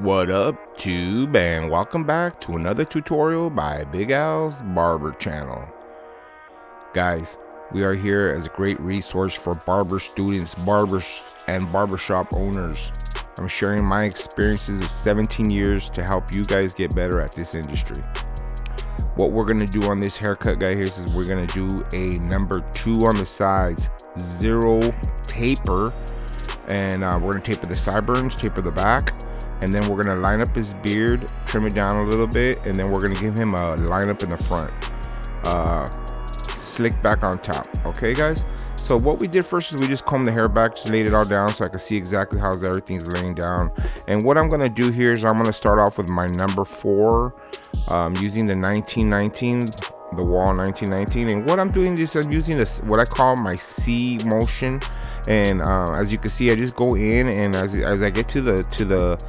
What up, tube, and welcome back to another tutorial by Big Al's Barber channel. Guys, we are here as a great resource for barber students, barbers, and barbershop owners. I'm sharing my experiences of 17 years to help you guys get better at this industry. What we're going to do on this haircut guy here is we're going to do a number 2 on the sides, 0 taper, and we're going to taper the sideburns, taper the back, and then we're going to line up his beard, trim it down a little bit, and then we're going to give him a line up in the front, slick back on top. Okay guys, so what we did first is we just combed the hair back, just laid it all down so I could see exactly how everything's laying down. And what I'm going to do here is I'm going to start off with my number 4, using the 1919, the wall 1919. And what I'm doing is I'm using this, what I call my C motion. And as you can see, I just go in, and as I get to the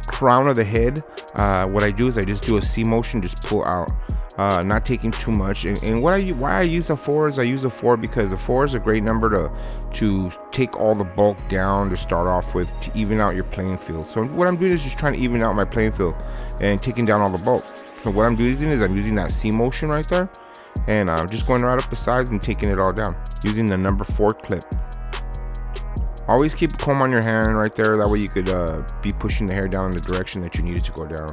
crown of the head, what I do is I just do a C motion, just pull out, not taking too much. And why I use a 4 is I use a 4 because the 4 is a great number to take all the bulk down to start off with, to even out your playing field. So what I'm doing is just trying to even out my playing field and taking down all the bulk. So what I'm doing is I'm using that C motion right there, and I'm just going right up the sides and taking it all down using the number 4 clip. Always keep a comb on your hand right there, that way you could be pushing the hair down in the direction that you need it to go down.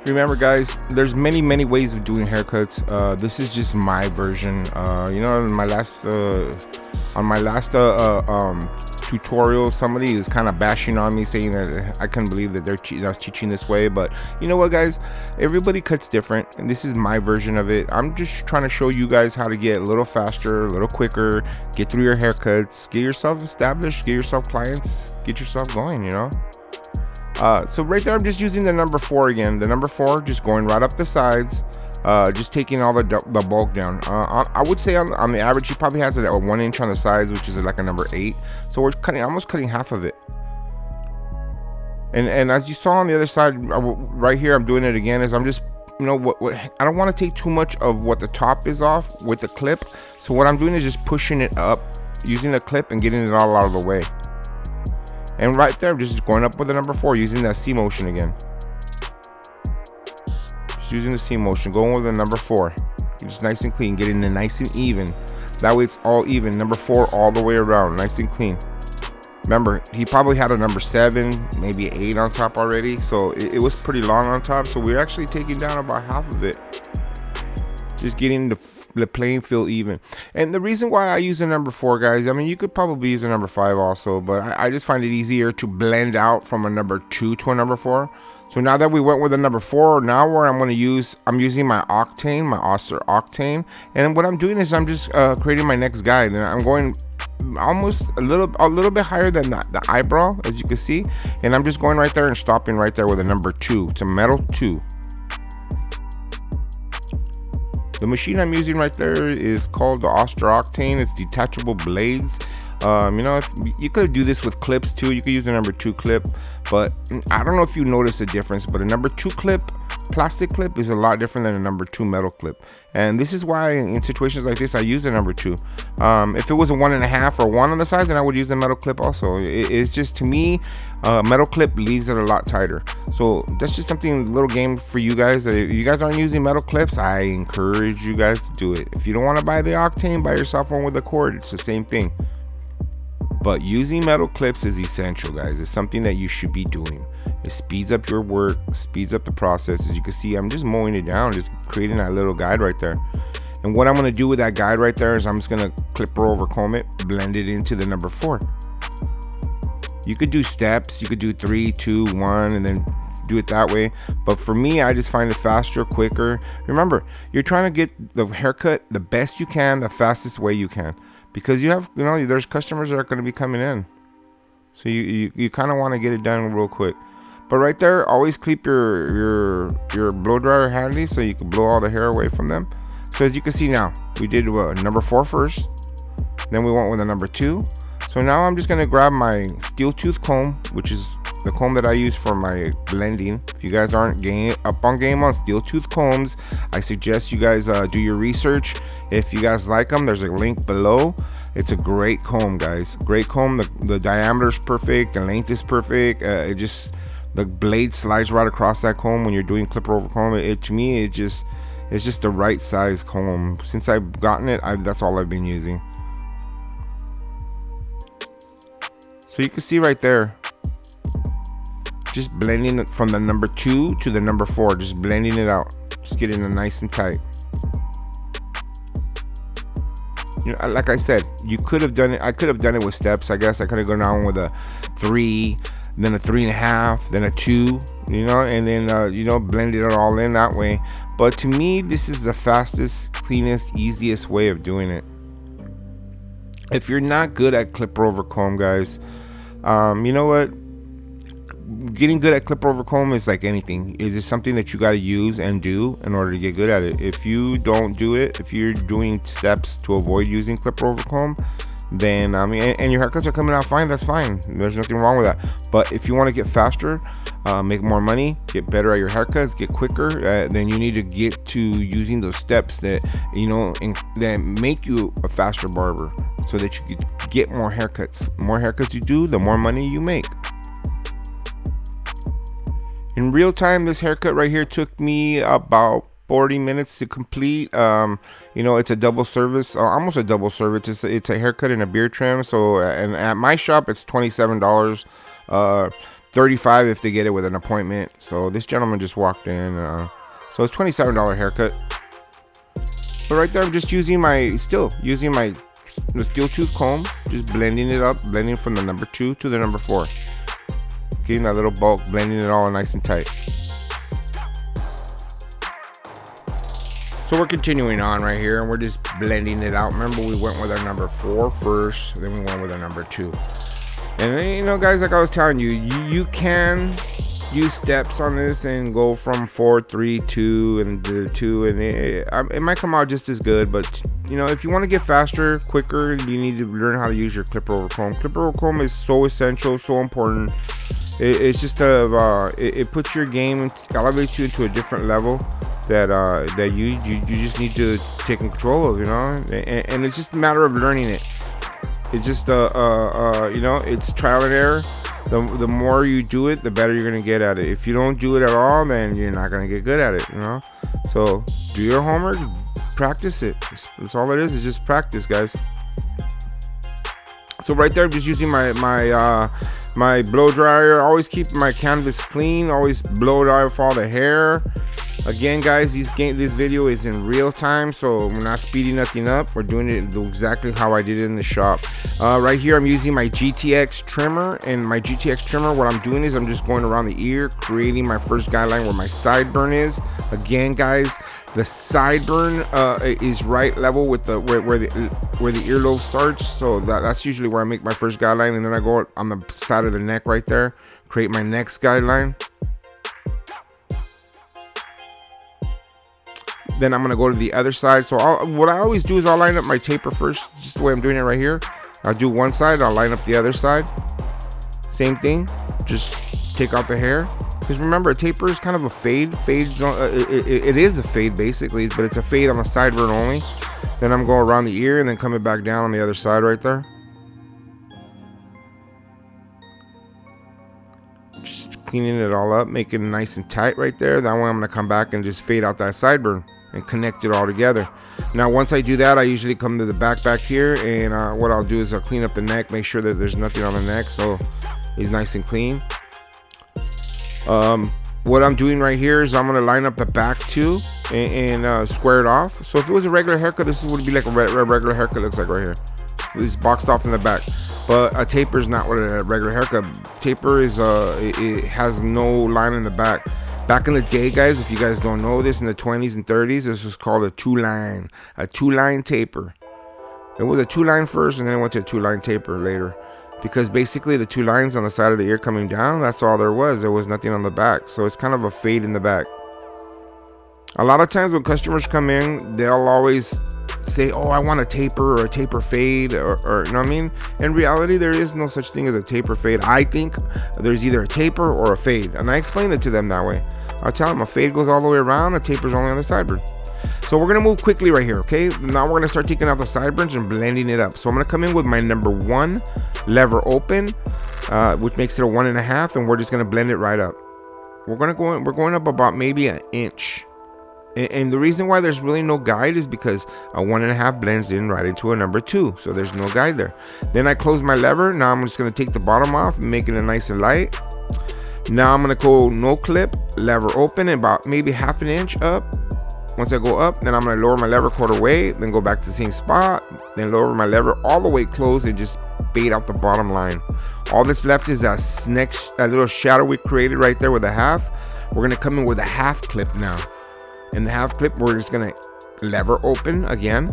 Remember guys, there's many ways of doing haircuts. This is just my version. You know, in my last on my last tutorial, somebody is kind of bashing on me, saying that I couldn't believe that I was teaching this way. But you know what guys, everybody cuts different, and this is my version of it. I'm just trying to show you guys how to get a little faster, a little quicker, get through your haircuts, get yourself established, get yourself clients, get yourself going, you know. So right there I'm just using the number 4 again. The number 4, just going right up the sides, just taking all the bulk down. I would say on the average he probably has a 1 inch on the sides, which is like a number 8. So we're almost cutting half of it. And as you saw on the other side, right here, I'm doing it again. Is I'm just, you know, what I don't want to take too much of what the top is off with the clip. So what I'm doing is just pushing it up, using the clip and getting it all out of the way. And right there, I'm just going up with the number 4, using that C motion again. Just using the C motion, going with the number 4. Just nice and clean, getting it nice and even. That way it's all even. Number 4 all the way around, nice and clean. Remember, he probably had a number 7, maybe 8 on top already. So it was pretty long on top. So we're actually taking down about half of it. Just getting the playing field even. And the reason why I use the number 4, guys, I mean, you could probably use a number 5 also, but I just find it easier to blend out from a number 2 to a number 4. So now that we went with a number 4, now where I'm using my octane, my Oster octane, and what I'm doing is I'm just creating my next guide, and I'm going almost a little bit higher than the eyebrow, as you can see, and I'm just going right there and stopping right there with a number 2. It's a metal 2. The machine I'm using right there is called the Oster Octane. It's detachable blades. You know, you could do this with clips too. You could use a number 2 clip, but I don't know if you notice a difference, but a number 2 clip, plastic clip, is a lot different than a number 2 metal clip. And this is why in situations like this I use a number 2. If it was a 1.5 or 1 on the sides, then I would use the metal clip also. It's just, to me, metal clip leaves it a lot tighter. So that's just something, a little game for you guys. If you guys aren't using metal clips, I encourage you guys to do it. If you don't want to buy the octane, buy yourself one with a cord. It's the same thing. But using metal clips is essential, guys. It's something that you should be doing. It speeds up your work, speeds up the process. As you can see, I'm just mowing it down, just creating that little guide right there. And what I'm going to do with that guide right there is I'm just going to clipper over comb it, blend it into the number 4. You could do steps. You could do 3, 2, 1, and then do it that way. But for me, I just find it faster, quicker. Remember, you're trying to get the haircut the best you can, the fastest way you can. Because you know, there's customers that are going to be coming in, so you kind of want to get it done real quick. But right there, always keep your blow dryer handy so you can blow all the hair away from them. So as you can see now, we did number 4 first, then we went with a number 2. So now I'm just going to grab my steel tooth comb, which is the comb that I use for my blending. If you guys aren't up on game on steel tooth combs, I suggest you guys do your research. If you guys like them, there's a link below. It's a great comb, guys. Great comb. The diameter is perfect. The length is perfect. It just, the blade slides right across that comb when you're doing clipper over comb. To me, it's just the right size comb. Since I've gotten it, that's all I've been using. So you can see right there, just blending it from the number 2 to the number 4, just blending it out, just getting it nice and tight. You know, like I said, you could have done it. I could have done it with steps. I guess I could have gone down with a 3, then a 3.5, then a 2. You know, and then you know, blended it all in that way. But to me, this is the fastest, cleanest, easiest way of doing it. If you're not good at clipper over comb, guys, you know what? Getting good at clipper over comb is like anything. It's just something that you got to use and do in order to get good at it. If you don't do it, if you're doing steps to avoid using clipper over comb, then I mean, and your haircuts are coming out fine, that's fine. There's nothing wrong with that. But if you want to get faster, make more money, get better at your haircuts, get quicker, then you need to get to using those steps that, you know, that make you a faster barber, so that you can get more haircuts. The more haircuts you do, the more money you make. In real time, this haircut right here took me about 40 minutes to complete. You know, it's a double service, almost a double service. It's a haircut and a beard trim. So, and at my shop, it's $27, $35 if they get it with an appointment. So this gentleman just walked in. So it's $27 haircut. But right there, I'm just using the steel tooth comb, just blending it up, blending from the number 2 to the number 4. Getting that little bulk, blending it all nice and tight. So we're continuing on right here, and we're just blending it out. Remember, we went with our number 4 first, then we went with our number 2. And you know, guys, like I was telling you, you can use steps on this and go from 4, 3, 2, and to 2, and it might come out just as good. But you know, if you want to get faster, quicker, you need to learn how to use your clipper over comb. Clipper over comb is so essential, so important. It's just it puts your game, elevates you into a different level that you just need to take control of, you know. And it's just a matter of learning it. It's just you know, it's trial and error. The more you do it, the better you're gonna get at it. If you don't do it at all, then you're not gonna get good at it, you know. So do your homework, practice it. That's all it is. It's just practice, guys. So right there, I'm just using my blow dryer. Always keep my canvas clean. Always blow dry off all the hair. Again, guys, this video is in real time, so we're not speeding nothing up. We're doing it exactly how I did it in the shop. Right here, I'm using my GTX trimmer, and my GTX trimmer, what I'm doing is I'm just going around the ear, creating my first guideline where my sideburn is. Again, guys, the sideburn is right level with the where the earlobe starts, so that's usually where I make my first guideline, and then I go on the side of the neck right there, create my next guideline. Then I'm gonna go to the other side. So what I always do is I'll line up my taper first, just the way I'm doing it right here. I'll do one side, I'll line up the other side. Same thing, just take out the hair. Because remember, a taper is kind of a fade. It is a fade basically, but it's a fade on the sideburn only. Then I'm going around the ear and then coming back down on the other side right there. Just cleaning it all up, making it nice and tight right there. That way I'm gonna come back and just fade out that sideburn and connect it all together. Now once I do that, I usually come to the back here, and what I'll do is I'll clean up the neck, make sure that there's nothing on the neck, so it's nice and clean. What I'm doing right here is I'm going to line up the back too and square it off. So if it was a regular haircut, this would be like a regular haircut looks like right here. It's boxed off in the back. But a taper is not what a regular haircut. Taper is it has no line in the back. Back in the day, guys, if you guys don't know this, in the 20s and 30s, this was called a two-line taper. It was a 2-line first, and then it went to a 2-line taper later. Because basically the 2 lines on the side of the ear coming down, that's all there was. There was nothing on the back. So it's kind of a fade in the back. A lot of times when customers come in, they'll always say, oh, I want a taper or a taper fade, or you know what I mean? In reality, there is no such thing as a taper fade. I think there's either a taper or a fade. And I explain it to them that way. I'll tell them a fade goes all the way around, a taper's only on the sideburn. So we're gonna move quickly right here, okay? Now we're gonna start taking off the sideburns and blending it up. So I'm gonna come in with my number 1 lever open, which makes it a 1.5, and we're just gonna blend it right up. We're going up about maybe an inch. And the reason why there's really no guide is because a 1.5 blends in right into a number 2, so there's no guide there. Then I close my lever. Now I'm just gonna take the bottom off and make it nice and light. Now I'm gonna go no clip, lever open, and about maybe 1/2 inch up. Once I go up, then I'm gonna lower my lever 1/4 way, then go back to the same spot, then lower my lever all the way close and just fade out the bottom line. All that's left is that little shadow we created right there with a 1/2. We're gonna come in with a 1/2 clip now. In the 1/2 clip, we're just gonna lever open again.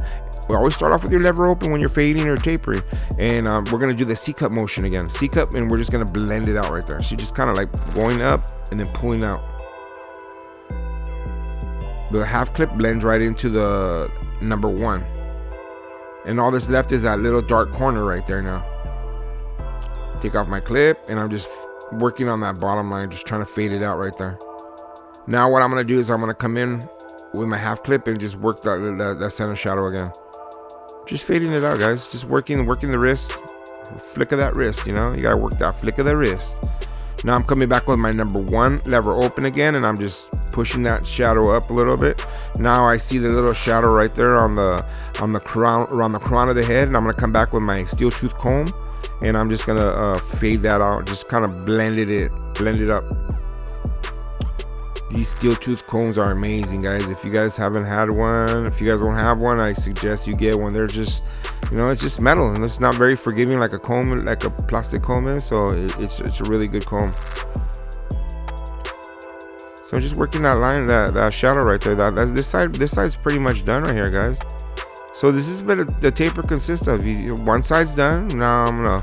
We always start off with your lever open when you're fading or tapering, and we're gonna do the C-cup motion again. C-cup, and we're just gonna blend it out right there. So just kind of like going up and then pulling out. The 1/2 clip blends right into the number 1, and all that's left is that little dark corner right there. Now take off my clip, and I'm just working on that bottom line, just trying to fade it out right there. Now what I'm gonna do is I'm gonna come in with my 1/2 clip and just work that center shadow again. Just fading it out, guys. Just working the wrist, flick of that wrist. You know, you gotta work that flick of the wrist. Now I'm coming back with my number 1 lever open again, and I'm just pushing that shadow up a little bit. Now I see the little shadow right there on the crown, around the crown of the head, and I'm gonna come back with my steel tooth comb, and I'm just gonna fade that out, just kind of blend it up. These steel tooth combs are amazing, guys. If you guys haven't had one, if you guys don't have one, I suggest you get one. They're just, you know, it's just metal and it's not very forgiving like a comb, like a plastic comb is. So it's a really good comb. So I'm just working that line, that shadow right there. This side's pretty much done right here, guys. So this is what the taper consists of. One side's done. Now I'm gonna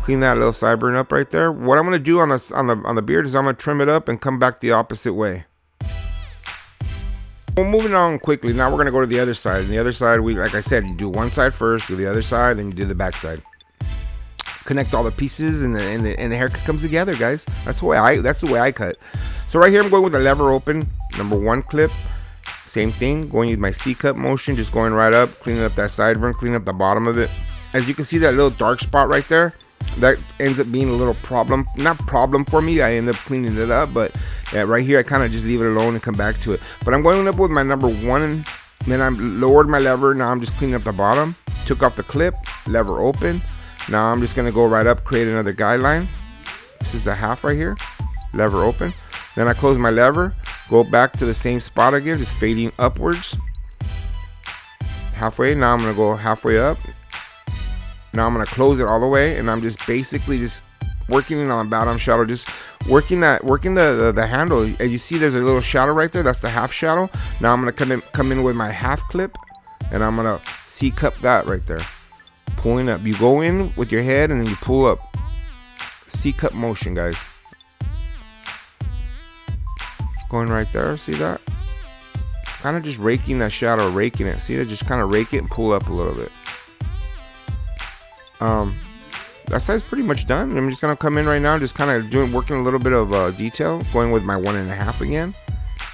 clean that little sideburn up right there. What I'm gonna do on the beard is I'm gonna trim it up and come back the opposite way. Well, moving on quickly. Now we're gonna go to the other side. And the other side, like I said, you do one side first, do the other side, then you do the back side. Connect all the pieces, and the haircut comes together, guys. That's the way I cut. So right here, I'm going with a lever open, number 1 clip. Same thing, going with my C-cup motion, just going right up, cleaning up that sideburn, cleaning up the bottom of it. As you can see, that little dark spot right there, that ends up being a little problem. Not problem for me, I end up cleaning it up, but yeah, right here I kind of just leave it alone and come back to it. But I'm going up with my number 1, and then I lowered my lever. Now I'm just cleaning up the bottom, took off the clip, lever open. Now I'm just gonna go right up, create another guideline. This is the 1/2 right here, lever open. Then I close my lever, go back to the same spot again, just fading upwards. Halfway, now I'm gonna go halfway up. Now I'm gonna close it all the way, and I'm just basically just working on the bottom shadow, just working the handle. And you see there's a little shadow right there, that's the 1/2 shadow. Now I'm gonna come in with my 1/2 clip, and I'm gonna C-cup that right there. Pulling up, you go in with your head and then you pull up. C-cup motion, guys. Going right there, see that? Kind of just raking that shadow, raking it. See that? Just kind of rake it and pull up a little bit. That side's pretty much done. I'm just gonna come in right now, just kind of working a little bit of detail. Going with my 1.5 again,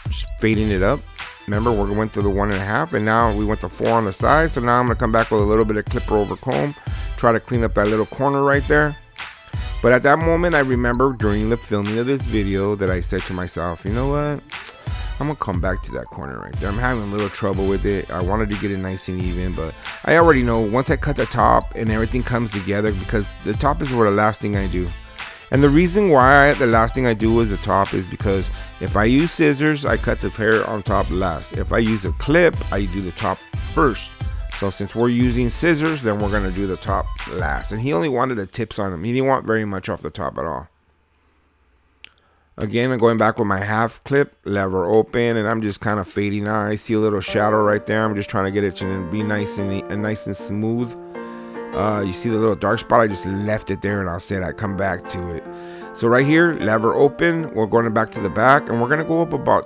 just fading it up. Remember, we went through the 1.5, and now we went to 4 on the side. So now I'm gonna come back with a little bit of clipper over comb, try to clean up that little corner right there. But at that moment, I remember during the filming of this video that I said to myself, you know what? I'm gonna come back to that corner right there. I'm having a little trouble with it. I wanted to get it nice and even, but I already know once I cut the top and everything comes together, because the top is the last thing I do. And the reason why the last thing I do is the top is because if I use scissors, I cut the hair on top last. If I use a clip, I do the top first. So since we're using scissors, then we're gonna do the top last. And he only wanted the tips on him. He didn't want very much off the top at all. Again, I'm going back with my 1/2 clip, lever open, and I'm just kind of fading out. I see a little shadow right there. I'm just trying to get it to be nice and smooth. You see the little dark spot? I just left it there, and I said I'd come back to it. So right here, lever open. We're going back to the back, and we're gonna go up about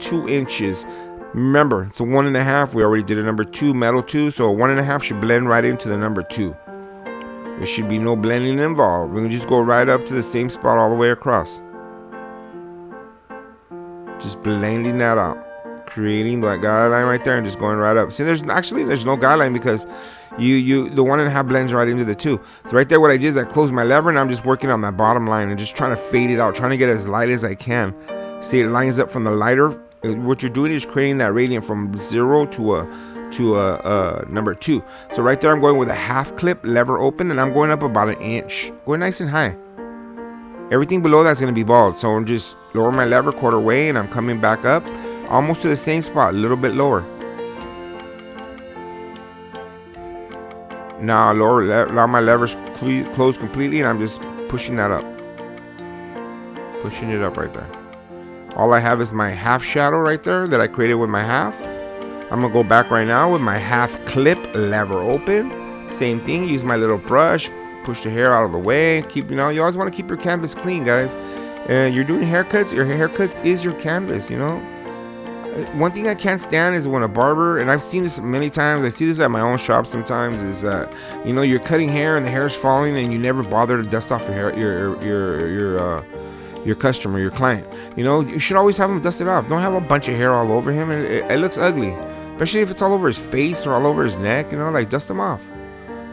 2 inches. Remember, it's a 1.5. We already did a number 2, metal 2, so a 1.5 should blend right into the number 2. There should be no blending involved. We're gonna just go right up to the same spot all the way across. Just blending that out, creating that guideline right there and just going right up. See, there's no guideline because the 1.5 blends right into the 2. So right there, what I did is I closed my lever and I'm just working on that bottom line and just trying to fade it out, trying to get as light as I can. See, it lines up from the lighter. What you're doing is creating that radiant from 0 to a number 2. So right there, I'm going with a half clip, lever open, and I'm going up about 1 inch, going nice and high. Everything below that's going to be bald, so I'm just lower my lever 1/4 way, and I'm coming back up almost to the same spot, a little bit lower. Now allow my levers close completely, and I'm just pushing that up, pushing it up right there. All I have is my half shadow right there that I created with my half. I'm gonna go back right now with my half clip, lever open. Same thing, use my little brush, push the hair out of the way. You always want to keep your canvas clean, guys. And you're doing haircuts, your haircut is your canvas, One thing I can't stand is when a barber, and I've seen this many times, I see this at my own shop sometimes, is that, you're cutting hair and the hair is falling and you never bother to dust off your hair, your customer, your client. You should always have him dust it off. Don't have a bunch of hair all over him, and it looks ugly. Especially if it's all over his face or all over his neck, like dust him off.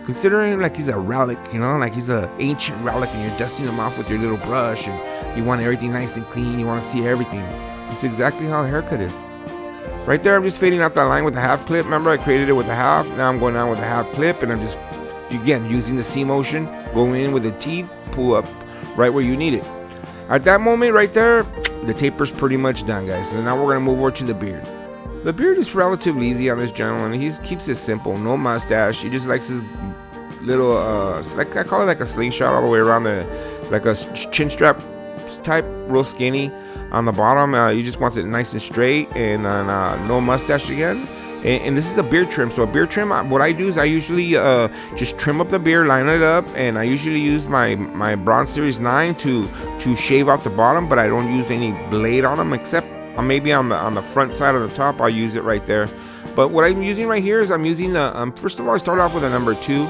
Consider him like he's a relic, like he's an ancient relic, and you're dusting him off with your little brush, and you want everything nice and clean, you want to see everything. It's exactly how a haircut is. Right there, I'm just fading out that line with the half clip. Remember, I created it with the half. Now I'm going down with the half clip, and I'm just, again, using the C motion, go in with the teeth, pull up right where you need it. At that moment right there, the taper's pretty much done, guys. So now we're going to move over to the beard. The beard is relatively easy on this gentleman. He keeps it simple, no mustache. He just likes his little, I call it like a slingshot all the way around, like a chin strap type, real skinny on the bottom. He just wants it nice and straight, and no mustache again. And this is a beard trim. So a beard trim, what I do is I usually just trim up the beard, line it up, and I usually use my Bronze Series 9 to shave out the bottom, but I don't use any blade on them, except maybe on the front side of the top. I'll use it right there. But what I'm using right here is I'm using the first of all, I start off with a number two,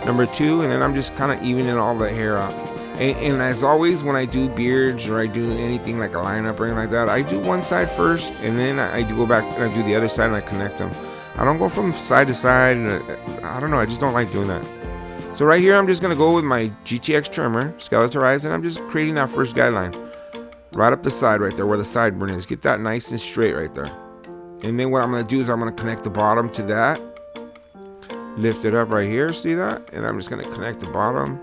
and then I'm just kind of evening all the hair out. And as always, when I do beards or I do anything like a lineup or anything like that, I do one side first, and then I do go back and I do the other side and I connect them. I don't go from side to side, and I don't know, I just don't like doing that. So right here, I'm just gonna go with my GTX trimmer, skeletorize, and I'm just creating that first guideline right up the side right there where the sideburn is. Get that nice and straight right there. And then what I'm gonna do is I'm gonna connect the bottom to that, lift it up right here, see that? And I'm just gonna connect the bottom.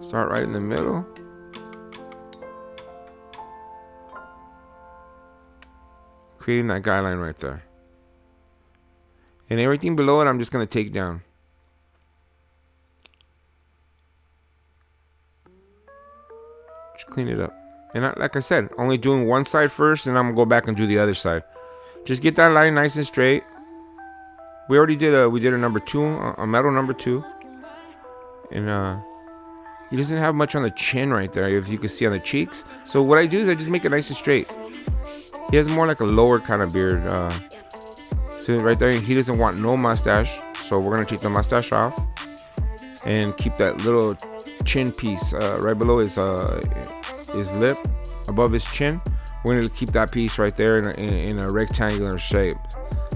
Start right in the middle. Creating that guideline right there. And everything below it, I'm just going to take down. Just clean it up. And like I said, only doing one side first, and I'm going to go back and do the other side. Just get that line nice and straight. We already did a number 2, a metal number 2. And he doesn't have much on the chin right there, if you can see on the cheeks. So what I do is I just make it nice and straight. He has more like a lower kind of beard. So right there, he doesn't want no mustache. So we're gonna take the mustache off and keep that little chin piece right below his lip, above his chin. We're gonna keep that piece right there in a rectangular shape.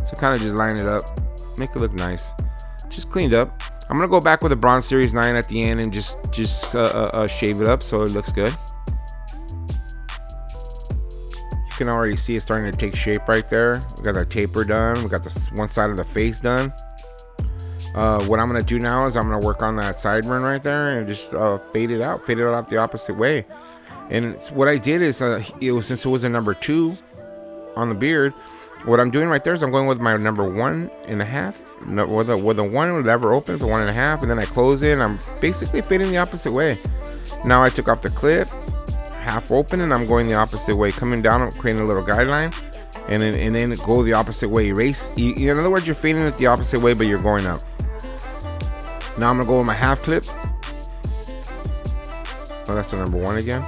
So kind of just line it up, make it look nice, just cleaned up. I'm gonna go back with a Bronze Series 9 at the end and just shave it up so it looks good. You can already see it starting to take shape right there. We got our taper done. We got the one side of the face done. What I'm gonna do now is I'm gonna work on that sideburn right there and just fade it out the opposite way. And what I did is since it was a number 2 on the beard, what I'm doing right there is I'm going with my number 1.5. With the one lever opens, the 1.5, and then I close it, and I'm basically fading the opposite way. Now I took off the clip, half open, and I'm going the opposite way, coming down, I'm creating a little guideline, and then go the opposite way. Erase. In other words, you're fading it the opposite way, but you're going up. Now I'm gonna go with my half clip. Oh, that's the number 1 again.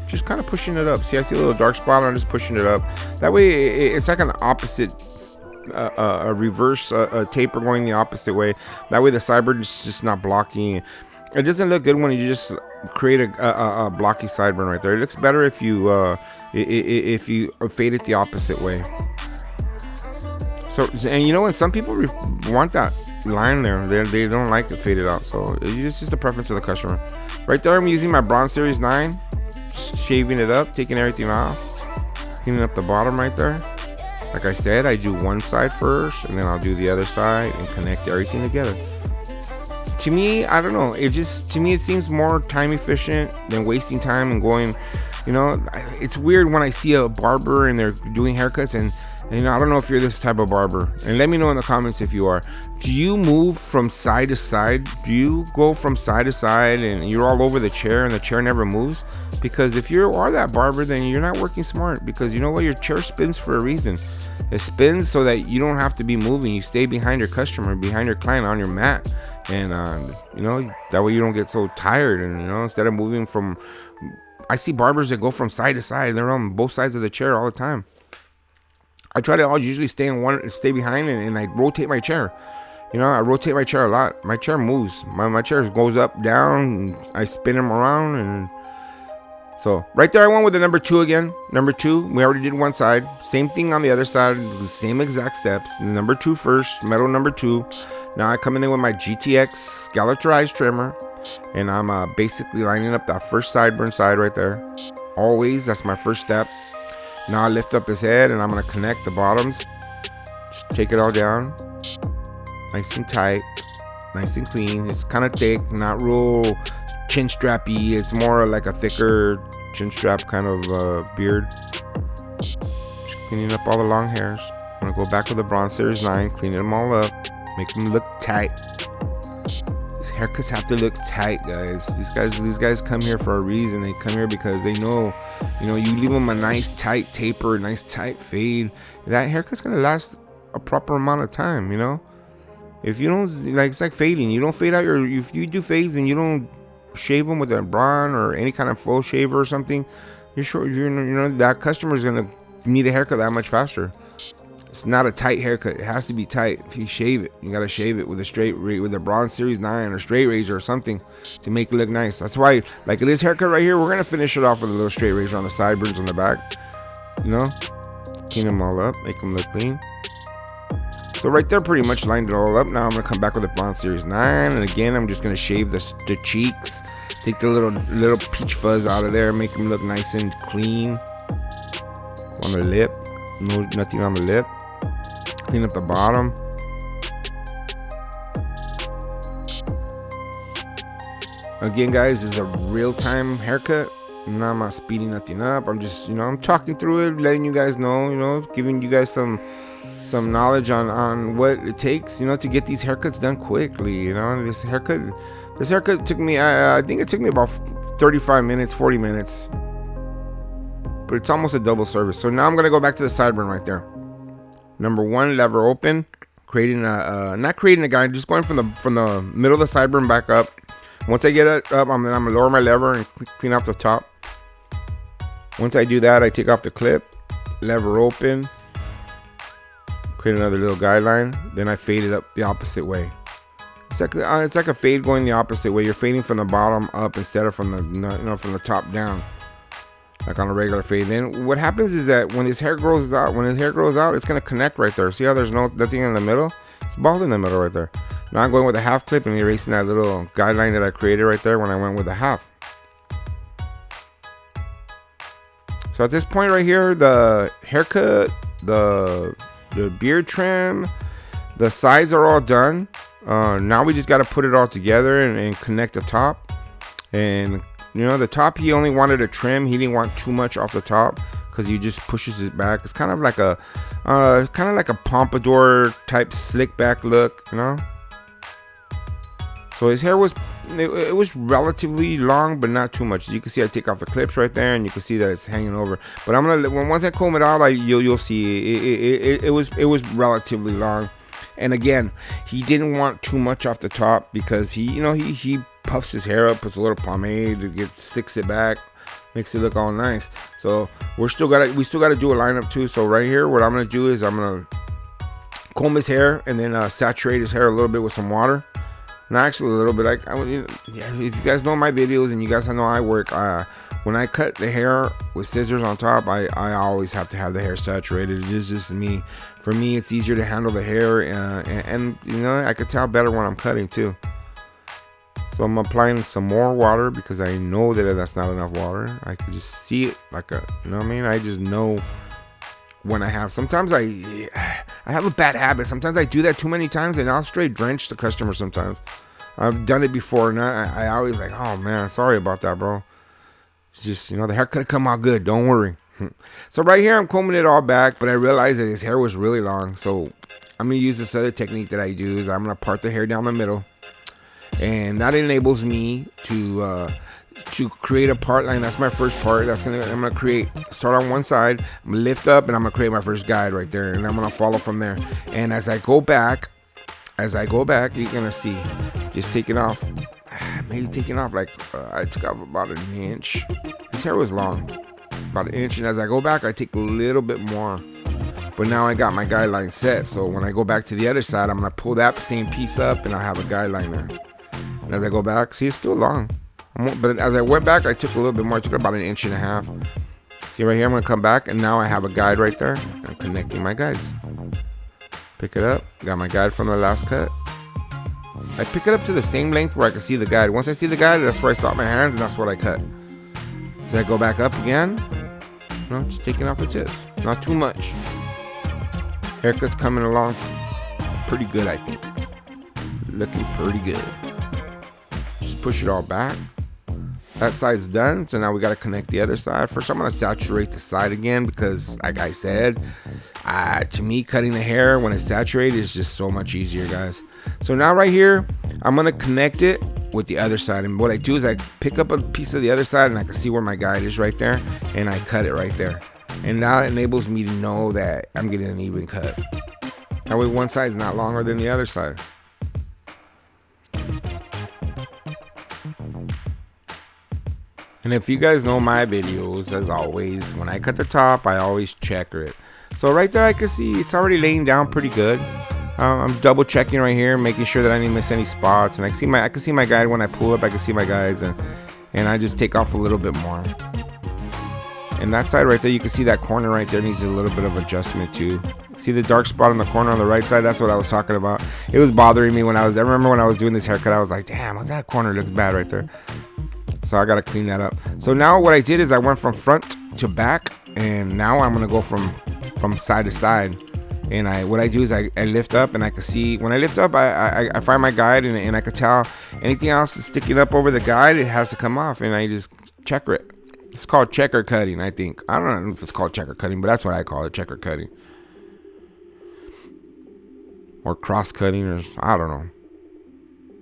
Just kind of pushing it up. See, I see a little dark spot. I'm just pushing it up. That way, it's like an opposite, a reverse taper going the opposite way. That way, the sideburn is just not blocking. It doesn't look good when you just create a blocky sideburn right there. It looks better if you fade it the opposite way. So, and you know what? Some people want that line there. They don't like it faded out. So it's just a preference of the customer. Right there, I'm using my Bronze Series 9, just shaving it up, taking everything off, cleaning up the bottom right there. Like I said, I do one side first, and then I'll do the other side and connect everything together. To me, I don't know. To me, it seems more time efficient than wasting time and going. You know, it's weird when I see a barber and they're doing haircuts, and I don't know if you're this type of barber. And let me know in the comments if you are. Do you move from side to side? Do you go from side to side and you're all over the chair and the chair never moves? Because if you are that barber, then you're not working smart. Because you know what? Your chair spins for a reason. It spins so that you don't have to be moving. You stay behind your customer, behind your client on your mat. And, you know, that way you don't get so tired. And, you know, instead of moving from... I see barbers that go from side to side. They're on both sides of the chair all the time. I try to always usually stay behind, and I rotate my chair. You know, I rotate my chair a lot. My chair moves. My chair goes up, down, and I spin them around. And so right there, I went with the number 2 again. Number 2, we already did one side. Same thing on the other side, the same exact steps. Number 2 first, metal number 2. Now I come in with my GTX Scalatorized trimmer, and I'm basically lining up that first sideburn side right there. Always, that's my first step. Now I lift up his head, and I'm gonna connect the bottoms. Just take it all down, nice and tight, nice and clean. It's kind of thick, not real chin strappy. It's more like a thicker chin strap kind of beard. Just cleaning up all the long hairs. I'm gonna go back with the Bronze Series 9, cleaning them all up. Make them look tight. These haircuts have to look tight, guys. These guys come here for a reason. They come here because they know, you know, you leave them a nice tight taper, nice tight fade. That haircut's gonna last a proper amount of time, you know. If you don't, like, it's like fading. You don't fade out if you do fades and you don't shave them with a brawn or any kind of full shaver or something, you're sure you know that customer's gonna need a haircut that much faster. It's not a tight haircut. It has to be tight. If you shave it, you gotta shave it with a Bronze Series 9 or straight razor or something to make it look nice. That's why, like this haircut right here, we're gonna finish it off with a little straight razor on the sideburns on the back. You know, clean them all up, make them look clean. So right there, pretty much lined it all up. Now I'm gonna come back with a Bronze Series 9, and again, I'm just gonna shave the cheeks, take the little peach fuzz out of there, make them look nice and clean. On the lip, nothing on the lip. Clean up the bottom. Again, guys, this is a real-time haircut. I'm not speeding nothing up. I'm just, you know, I'm talking through it, letting you guys know, you know, giving you guys some knowledge on what it takes, you know, to get these haircuts done quickly. You know, this haircut took me, I think it took me about 35 minutes, 40 minutes, but it's almost a double service. So now I'm gonna go back to the sideburn right there. Number 1, lever open, not creating a guide, just going from the middle of the sideburn back up. Once I get it up, I'm gonna lower my lever and clean off the top. Once I do that, I take off the clip, lever open, create another little guideline, then I fade it up the opposite way. It's like a fade going the opposite way. You're fading from the bottom up instead of from the top down, like on a regular fade. Then what happens is that when his hair grows out, it's gonna connect right there. See how there's nothing in the middle? It's bald in the middle right there. Now I'm going with a half clip and erasing that little guideline that I created right there when I went with a half. So at this point right here, the haircut, the beard trim, the sides are all done. Now we just got to put it all together and connect the top. And you know, the top, he only wanted a trim. He didn't want too much off the top because he just pushes it back. It's kind of like a pompadour type slick back look, you know. So his hair was relatively long, but not too much. As you can see, I take off the clips right there, and you can see that it's hanging over. But I'm gonna, once I comb it out, you'll see it was relatively long. And again, he didn't want too much off the top because he puffs his hair up, puts a little pomade, sticks it back, makes it look all nice. So we still gotta do a lineup too. So right here, what I'm gonna do is I'm gonna comb his hair and then saturate his hair a little bit with some water. Not actually a little bit. Yeah, if you guys know my videos and you guys know I work, when I cut the hair with scissors on top, I always have to have the hair saturated. It is just me. For me, it's easier to handle the hair, and you know, I could tell better when I'm cutting too. So I'm applying some more water because I know that that's not enough water. I can just see it like you know what I mean? I just know when I have. Sometimes I have a bad habit. Sometimes I do that too many times and I'll straight drench the customer sometimes. I've done it before and I always like, oh man, sorry about that, bro. It's just, you know, the hair could have come out good. Don't worry. So right here, I'm combing it all back, but I realized that his hair was really long. So I'm going to use this other technique that I do is I'm going to part the hair down the middle. And that enables me to create a part line. That's my first part. I'm gonna start on one side, I'm gonna lift up, and I'm gonna create my first guide right there, and I'm gonna follow from there. And as I go back, you're gonna see just taking off, maybe taking off like I took off about an inch. His hair was long, about an inch, and as I go back, I take a little bit more. But now I got my guideline set, so when I go back to the other side, I'm gonna pull that same piece up, and I have a guideline there. And as I go back, see, it's still long. But as I went back, I took a little bit more. I took about an inch and a half. See right here, I'm going to come back, and now I have a guide right there. I'm connecting my guides. Pick it up. Got my guide from the last cut. I pick it up to the same length where I can see the guide. Once I see the guide, that's where I stop my hands, and that's what I cut. As I go back up again, you know, just taking off the tips. Not too much. Haircut's coming along pretty good, I think. Looking pretty good. Push it all back. That side's done, so now we got to connect the other side. First, I'm going to saturate the side again because, like I said, to me, cutting the hair when it's saturated is just so much easier, guys. So now right here, I'm going to connect it with the other side, and what I do is I pick up a piece of the other side, and I can see where my guide is right there, and I cut it right there. And now it enables me to know that I'm getting an even cut. That way one side's not longer than the other side. And if you guys know my videos, as always, when I cut the top, I always checker it. So right there, I can see it's already laying down pretty good. I'm double checking right here, making sure that I didn't miss any spots. And I can see my guide when I pull up. I can see my guides, and I just take off a little bit more. And that side right there, you can see that corner right there needs a little bit of adjustment too. See the dark spot on the corner on the right side? That's what I was talking about. It was bothering me I remember when I was doing this haircut, I was like, damn, that corner looks bad right there. So I gotta clean that up. So now what I did is I went from front to back, and now I'm gonna go from side to side. And what I do is I lift up, and I can see when I lift up, I find my guide, and I can tell anything else is sticking up over the guide, it has to come off, and I just checker it. It's called checker cutting, I think. I don't know if it's called checker cutting, but that's what I call it, checker cutting. Or cross cutting, or I don't know.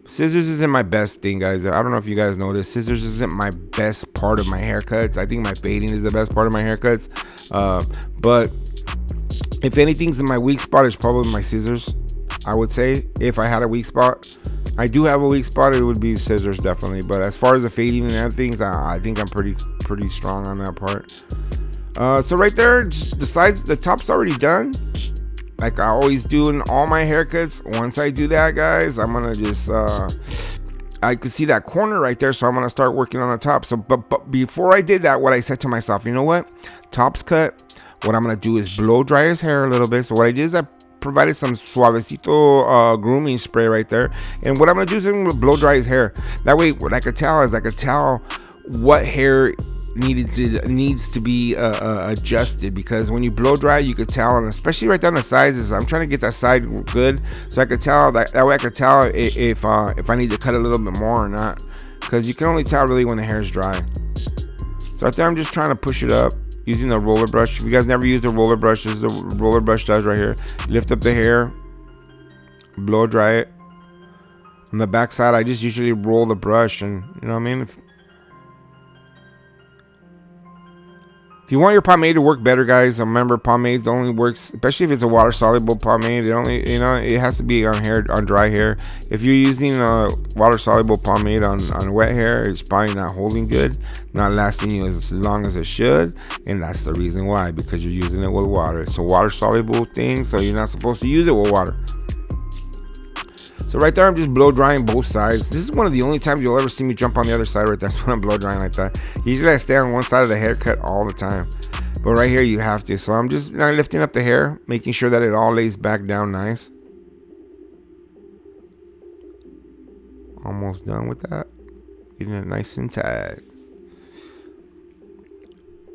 Scissors isn't my best thing, guys. I don't know if you guys know this. Scissors isn't my best part of my haircuts. I think my fading is the best part of my haircuts. But if anything's in my weak spot, it's probably my scissors. I would say if I had a weak spot. I do have a weak spot, it would be scissors definitely. But as far as the fading and other things, I think I'm pretty strong on that part. So right there, the top's already done. Like I always do in all my haircuts. Once I do that, guys, I'm gonna just I could see that corner right there, so I'm gonna start working on the top. So but before I did that, what I said to myself, you know what, top's cut, what I'm gonna do is blow dry his hair a little bit. So what I did is I provided some suavecito grooming spray right there, and what I'm gonna do is I'm gonna blow dry his hair. That way what I could tell is I could tell what hair needs to be adjusted, because when you blow dry, you could tell, and especially right down the sizes, I'm trying to get that side good, so I could tell that way I could tell if I need to cut a little bit more or not, because you can only tell really when the hair is dry. So right there, I'm just trying to push it up using the roller brush. If you guys never used the roller brush, this is the roller brush does right here. Lift up the hair, blow dry it. On the back side, I just usually roll the brush, and you know what I mean. If you want your pomade to work better, guys, remember pomades only works, especially if it's a water soluble pomade. It has to be on dry hair. If you're using a water soluble pomade on wet hair, it's probably not holding good, not lasting you as long as it should, and that's the reason why, because you're using it with water. It's a water soluble thing, so you're not supposed to use it with water. So right there, I'm just blow drying both sides. This is one of the only times you'll ever see me jump on the other side right there. That's when I'm blow drying like that. Usually I stay on one side of the haircut all the time, but right here you have to. So I'm just lifting up the hair, making sure that it all lays back down nice. Almost done with that. Getting it nice and tight.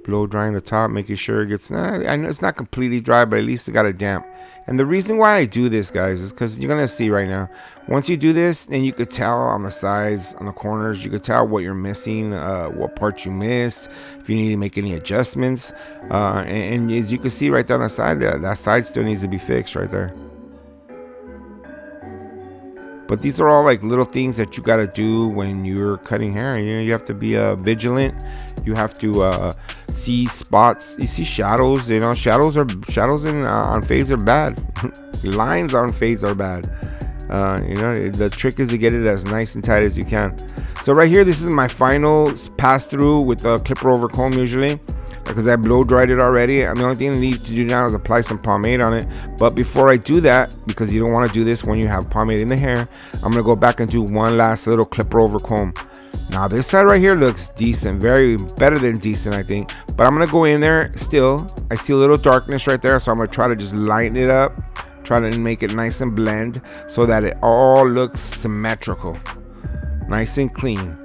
Blow drying the top, making sure it gets, I know it's not completely dry, but at least it got a damp. And the reason why I do this, guys, is because you're gonna see right now, once you do this, and you could tell on the sides, on the corners, you could tell what you're missing, what parts you missed, if you need to make any adjustments, and as you can see right down the side there, that side still needs to be fixed right there. But these are all like little things that you got to do when you're cutting hair. You know, you have to be vigilant. You have to see spots. You see shadows. You know, shadows in on fades are bad. Lines on fades are bad. You know, the trick is to get it as nice and tight as you can. So right here, this is my final pass through with a clipper over comb usually, because I blow dried it already. And the only thing I need to do now is apply some pomade on it. But before I do that, because you don't want to do this when you have pomade in the hair, I'm gonna go back and do one last little clipper over comb. Now this side right here looks decent, very better than decent, I think. But I'm gonna go in there still. I see a little darkness right there, so I'm gonna try to just lighten it up, try to make it nice and blend so that it all looks symmetrical, nice and clean.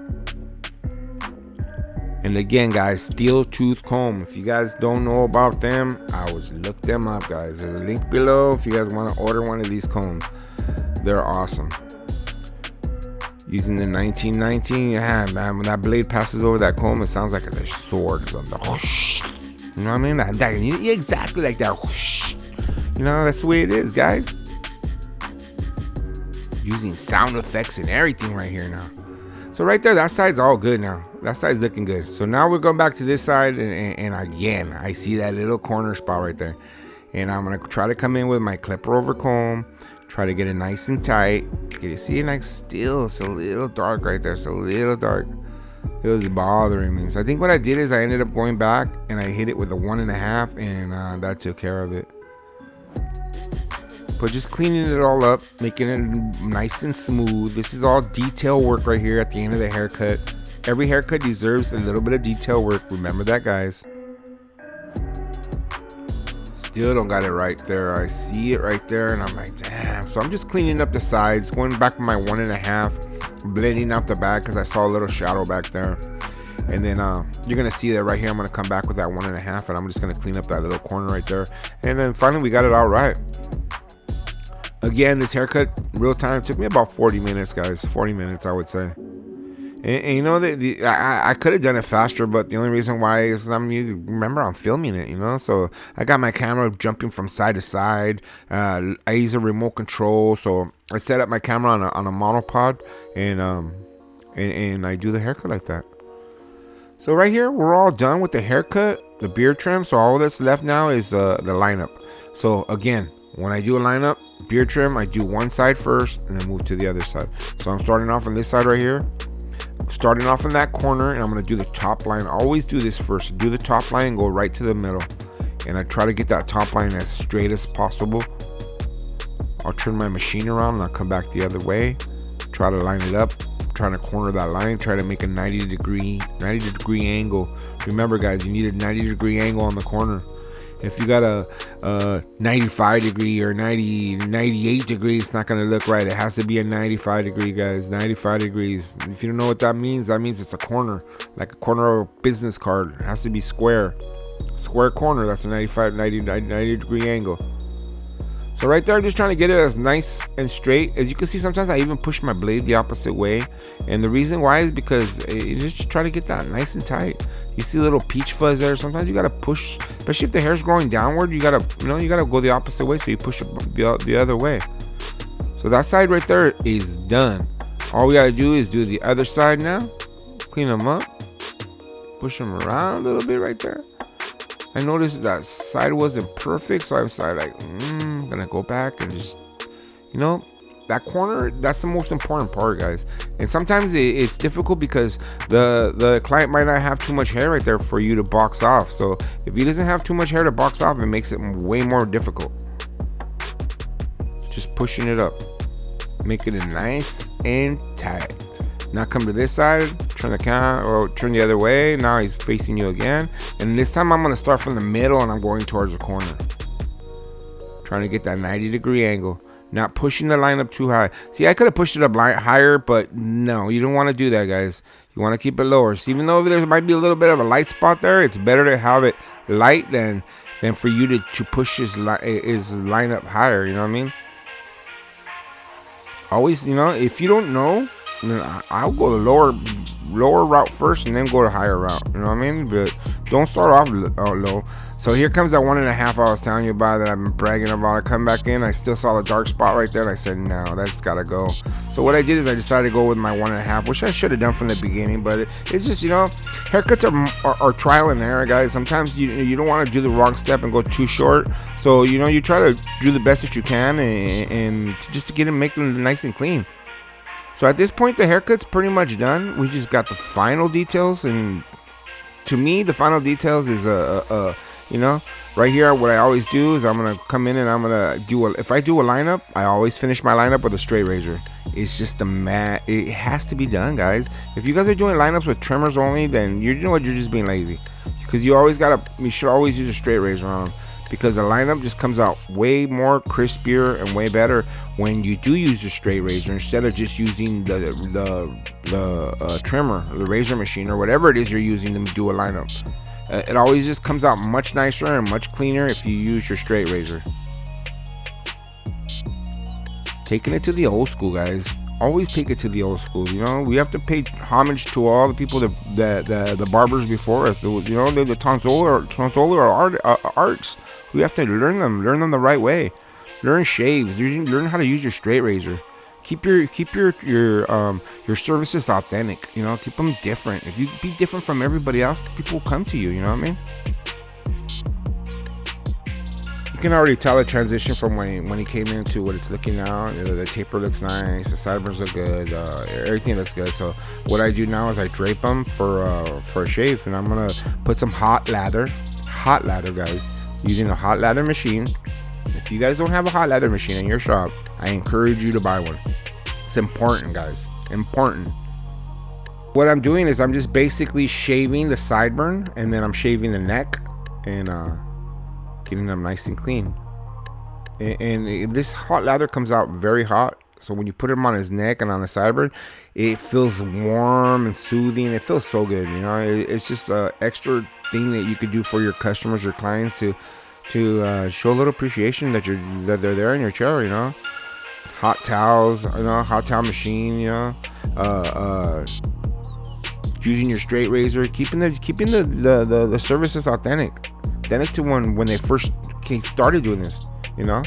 And again, guys, steel tooth comb. If you guys don't know about them, I would look them up, guys. There's a link below if you guys want to order one of these combs. They're awesome. Using the 1919, yeah, man, when that blade passes over that comb, it sounds like it's a sword or something. You know what I mean? That exactly like that. You know, that's the way it is, guys. Using sound effects and everything right here now. So right there, that side's all good now. That side's looking good. So now we're going back to this side, and again, I see that little corner spot right there. And I'm gonna try to come in with my clipper over comb, try to get it nice and tight. You see it like still, it's a little dark right there. It's a little dark. It was bothering me. So I think what I did is I ended up going back and I hit it with a 1.5, and that took care of it. But just cleaning it all up, making it nice and smooth. This is all detail work right here at the end of the haircut. Every haircut deserves a little bit of detail work. Remember that, guys. Still don't got it right there. I see it right there, and I'm like, damn. So I'm just cleaning up the sides, going back with my 1.5, blending out the back because I saw a little shadow back there. And then you're gonna see that right here. I'm gonna come back with that 1.5, and I'm just gonna clean up that little corner right there. And then finally, we got it all right. Again, this haircut, real time, took me about 40 minutes, guys. 40 minutes, I would say. And you know, I could have done it faster, but the only reason why is remember, I'm filming it, you know? So I got my camera jumping from side to side. I use a remote control, so I set up my camera on a monopod, and I do the haircut like that. So right here, we're all done with the haircut, the beard trim. So all that's left now is the lineup. So again, when I do a lineup, beard trim, I do one side first and then move to the other side. So I'm starting off on this side right here, starting off in that corner, and I'm going to do the top line. I always do this first. Do the top line and go right to the middle, and I try to get that top line as straight as possible. I'll turn my machine around and I'll come back the other way, try to line it up, trying to corner that line, try to make a 90 degree angle. Remember, guys, you need a 90-degree angle on the corner. If you got a 95 degree or 98 degrees, it's not going to look right. It has to be a 95 degree, guys. 95 degrees. If you don't know what that means it's a corner, like a corner of a business card. It has to be square. Square corner, that's a 90 degree angle. So right there, I'm just trying to get it as nice and straight. As you can see, sometimes I even push my blade the opposite way. And the reason why is because you just try to get that nice and tight. You see a little peach fuzz there. Sometimes you got to push, especially if the hair's growing downward, you got to go the opposite way. So you push it the other way. So that side right there is done. All we got to do is do the other side now. Clean them up. Push them around a little bit right there. I noticed that side wasn't perfect, so I was like, I'm gonna go back and just, that corner, that's the most important part, guys. And sometimes it's difficult because the client might not have too much hair right there for you to box off. So if he doesn't have too much hair to box off, it makes it way more difficult. Just pushing it up. making it nice and tight. Now come to this side, turn the camera, or turn the other way. Now he's facing you again. And this time I'm gonna start from the middle and I'm going towards the corner. Trying to get that 90-degree angle. Not pushing the line up too high. See, I could have pushed it up higher, but no, you don't want to do that, guys. You want to keep it lower. So even though there might be a little bit of a light spot there, it's better to have it light than for you to push his line up higher. You know what I mean? Always, you know, if you don't know, I'll go the lower route first and then go to higher route. You know what I mean? But don't start off low. So here comes that 1.5 I was telling you about that I've been bragging about. I come back in, I still saw the dark spot right there, and I said, no, that's gotta go. So what I did is I decided to go with my 1.5, which I should have done from the beginning, but it's just, you know, haircuts are trial and error, guys. Sometimes you don't want to do the wrong step and go too short. So, you know, you try to do the best that you can and just to get them making nice and clean. So at this point, the haircut's pretty much done. We just got the final details, and to me, the final details is you know, right here, what I always do is I'm gonna come in and I'm gonna if I do a lineup, I always finish my lineup with a straight razor. It's just it has to be done, guys. If you guys are doing lineups with trimmers only, then you know what, you're just being lazy, because you should always use a straight razor on them, because the lineup just comes out way more crispier and way better when you do use a straight razor instead of just using the trimmer, the razor machine, or whatever it is you're using to do a lineup. It always just comes out much nicer and much cleaner if you use your straight razor. Taking it to the old school, guys. Always take it to the old school. You know, we have to pay homage to all the people the barbers before us. You know, the tonsola arts. We have to learn them the right way. Learn shaves. Learn how to use your straight razor. Keep your services authentic. You know, keep them different. If you be different from everybody else, people will come to you. You know what I mean? You can already tell the transition from when he came into what it's looking now. The taper looks nice. The sideburns look good. Everything looks good. So what I do now is I drape them for a shave, and I'm gonna put some hot lather, guys, using a hot lather machine. If you guys don't have a hot lather machine in your shop, I encourage you to buy one. It's important, guys. Important. What I'm doing is I'm just basically shaving the sideburn, and then I'm shaving the neck and getting them nice and clean. And this hot lather comes out very hot. So when you put him on his neck and on the sideburn, it feels warm and soothing. It feels so good. You know, it's just an extra thing that you could do for your customers, your clients, to show a little appreciation that they're there in your chair. You know, hot towels, you know, hot towel machine, you know, using your straight razor, keeping the services authentic to when they first started doing this. You know,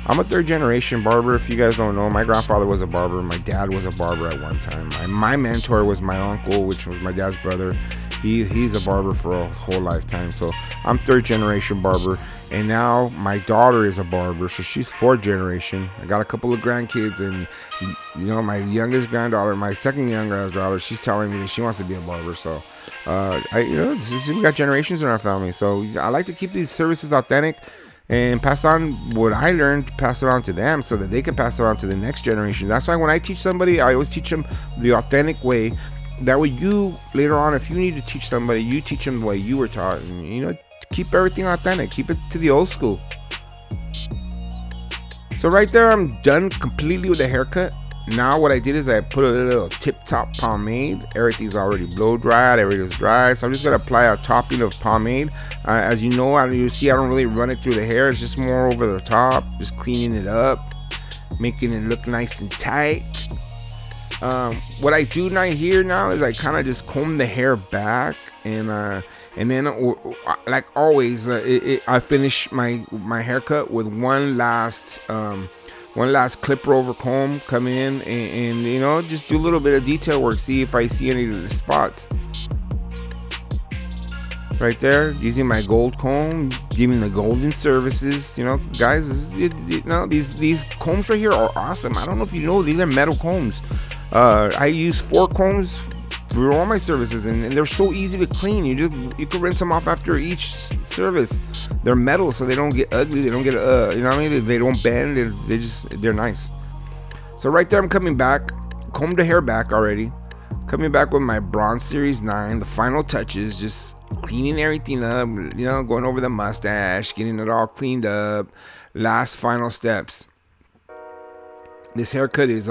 I'm a third generation barber. If you guys don't know, my grandfather was a barber. My dad was a barber at one time. My mentor was my uncle, which was my dad's brother. He's a barber for a whole lifetime. So I'm third generation barber, and now my daughter is a barber, so she's fourth generation. I got a couple of grandkids, and you know, my youngest granddaughter, my second youngest daughter, she's telling me that she wants to be a barber. So we got generations in our family. So I like to keep these services authentic and pass on what I learned, pass it on to them so that they can pass it on to the next generation. That's why when I teach somebody, I always teach them the authentic way. That way you, later on, if you need to teach somebody, you teach them the way you were taught. And, you know, keep everything authentic. Keep it to the old school. So right there, I'm done completely with the haircut. Now what I did is I put a little tip-top pomade. Everything's already blow dried. Everything's dry. So I'm just going to apply a topping of pomade. As you know, you see I don't really run it through the hair. It's just more over the top. Just cleaning it up. Making it look nice and tight. What I do now is I kind of just comb the hair back, and then like always, I finish my haircut with one last clipper over comb. Come in and you know, just do a little bit of detail work, see if I see any of the spots. Right there, using my gold comb, giving the golden services. You know, guys, you know, these combs right here are awesome. I don't know if you know, these are metal combs. I use 4 combs for all my services, and they're so easy to clean. You can rinse them off after each service. They're metal, so they don't get ugly. They don't get you know what I mean? They don't bend. They're nice. So right there, I'm coming back, combed the hair back already. Coming back with my Bronze Series 9, the final touches, just cleaning everything up, you know, going over the mustache, getting it all cleaned up. Last final steps. This haircut is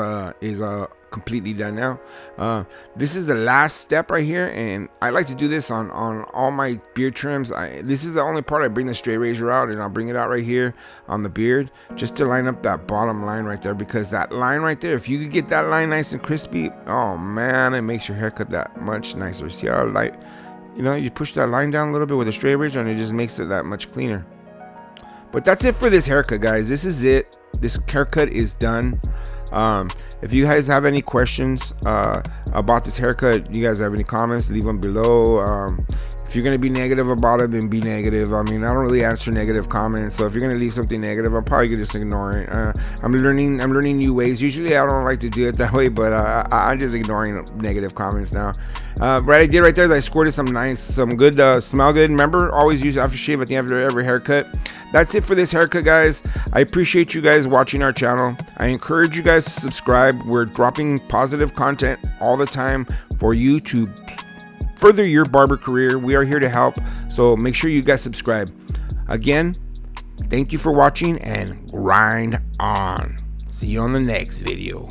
completely done now. This is the last step right here, and I like to do this on all my beard trims. This is the only part I bring the straight razor out, and I'll bring it out right here on the beard just to line up that bottom line right there, because that line right there, if you could get that line nice and crispy, oh man, it makes your haircut that much nicer. See how light, you know, you push that line down a little bit with a straight razor and it just makes it that much cleaner. But that's it for this haircut, guys. This is it. This haircut is done. If you guys have any questions about this haircut, you guys have any comments, leave them below. If you're gonna be negative about it, then be negative. I mean, I don't really answer negative comments, so if you're gonna leave something negative, I'm probably gonna just ignore it. I'm learning new ways. Usually I don't like to do it that way, but I'm just ignoring negative comments now. What I did right there is I squirted some good smell good. Remember, always use aftershave at the end of every haircut. That's it for this haircut, guys. I appreciate you guys watching our channel. I encourage you guys to subscribe. We're dropping positive content all the time for you to further your barber career. We are here to help, so make sure you guys subscribe. Again, thank you for watching, and grind on. See you on the next video.